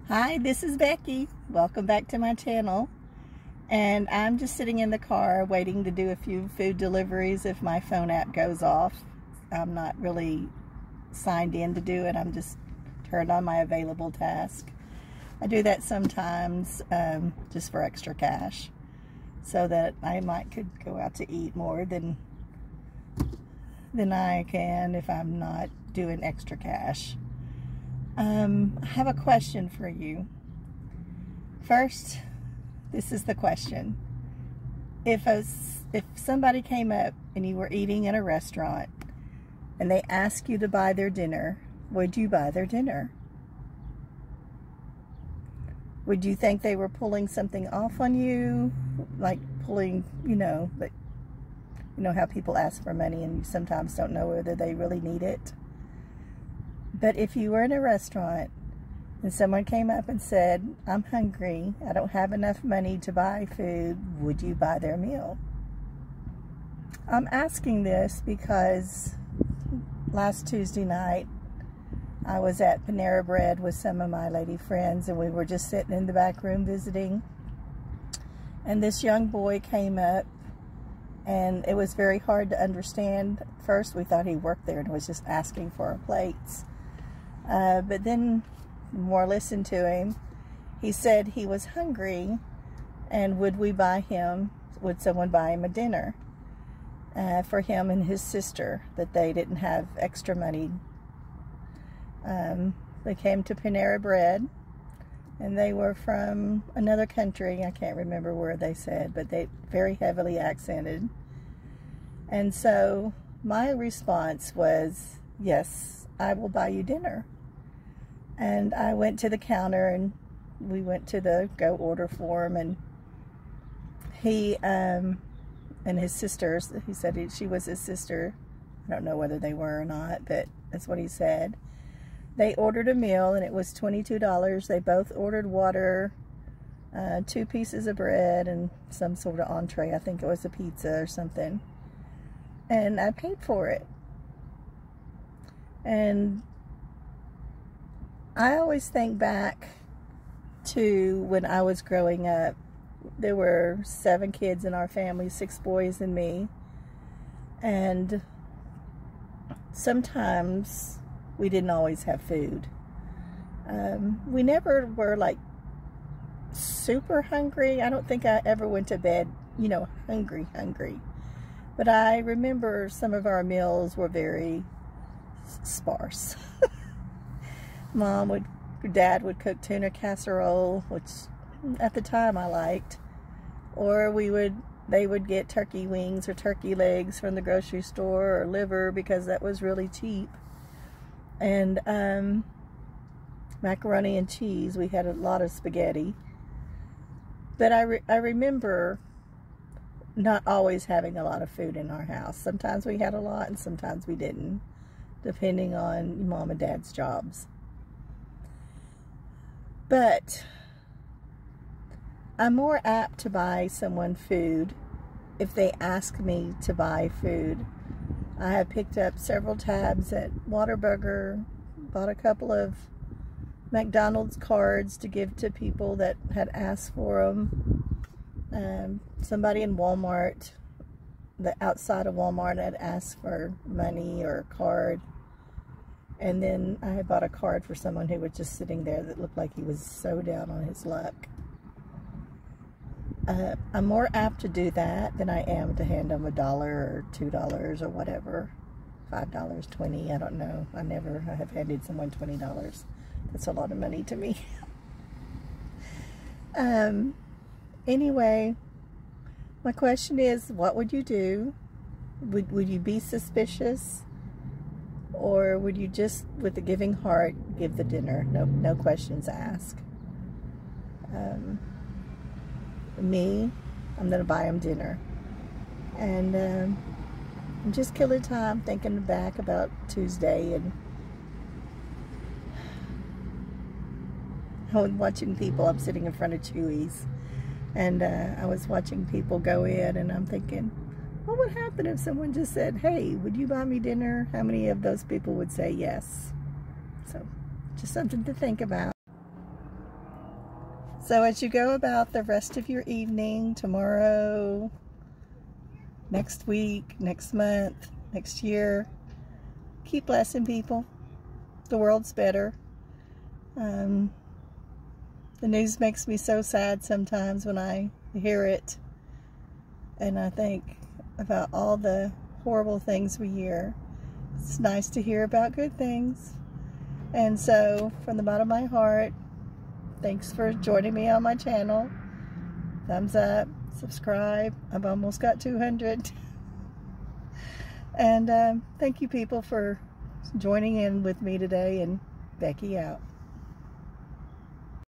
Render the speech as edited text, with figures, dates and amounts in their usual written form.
Hi, this is Becky. Welcome back to my channel. And I'm just sitting in the car waiting to do a few food deliveries if my phone app goes off. I'm not really signed in to do it. I'm just turned on my available task. I do that sometimes just for extra cash so that I could go out to eat more than I can if I'm not doing extra cash. I have a question for you. First, this is the question. If somebody came up and you were eating in a restaurant and they asked you to buy their dinner, would you buy their dinner? Would you think they were pulling something off on you? Like pulling, like, how people ask for money and you sometimes don't know whether they really need it? But if you were in a restaurant and someone came up and said, I'm hungry, I don't have enough money to buy food, would you buy their meal? I'm asking this because last Tuesday night I was at Panera Bread with some of my lady friends, and we were just sitting in the back room visiting. And this young boy came up, and it was very hard to understand. First we thought he worked there and was just asking for our plates. But then the more I listened to him, he said he was hungry and would someone buy him a dinner for him and his sister, that they didn't have extra money. They came to Panera Bread and they were from another country. I can't remember where they said, but they very heavily accented. And so my response was, yes, I will buy you dinner. And I went to the counter and we went to the go order form, and he and his sisters, he said she was his sister. I don't know whether they were or not, but that's what he said. They ordered a meal and it was $22. They both ordered water, 2 pieces of bread, and some sort of entree. I think it was a pizza or something. And I paid for it. And I always think back to when I was growing up. There were 7 kids in our family, 6 boys and me. And sometimes we didn't always have food. We never were like super hungry. I don't think I ever went to bed, hungry. But I remember some of our meals were very sparse. Dad would cook tuna casserole, which at the time I liked, or they would get turkey wings or turkey legs from the grocery store, or liver, because that was really cheap, and macaroni and cheese. We had a lot of spaghetti, but I remember not always having a lot of food in our house. Sometimes we had a lot and sometimes we didn't, depending on Mom and Dad's jobs. But I'm more apt to buy someone food if they ask me to buy food. I have picked up several tabs at Whataburger, bought a couple of McDonald's cards to give to people that had asked for them. Somebody in Walmart, outside of Walmart, had asked for money or a card. And then I bought a card for someone who was just sitting there that looked like he was so down on his luck. I'm more apt to do that than I am to hand them $1 or $2 or whatever. $5, $20, I don't know. I have handed someone $20. That's a lot of money to me. Anyway, my question is, what would you do? Would you be suspicious? Or would you just, with a giving heart, give the dinner? No questions asked. Me, I'm going to buy them dinner. And I'm just killing time thinking back about Tuesday, and I was watching people. I'm sitting in front of Chewy's, and I was watching people go in, and I'm thinking, what would happen if someone just said, hey, would you buy me dinner? How many of those people would say yes? So, just something to think about. So as you go about the rest of your evening, tomorrow, next week, next month, next year, keep blessing people. The world's better. The news makes me so sad sometimes when I hear it, and I think about all the horrible things we hear. It's nice to hear about good things. And so, from the bottom of my heart, thanks for joining me on my channel. Thumbs up, subscribe. I've almost got 200. And thank you, people, for joining in with me today. And Becky out.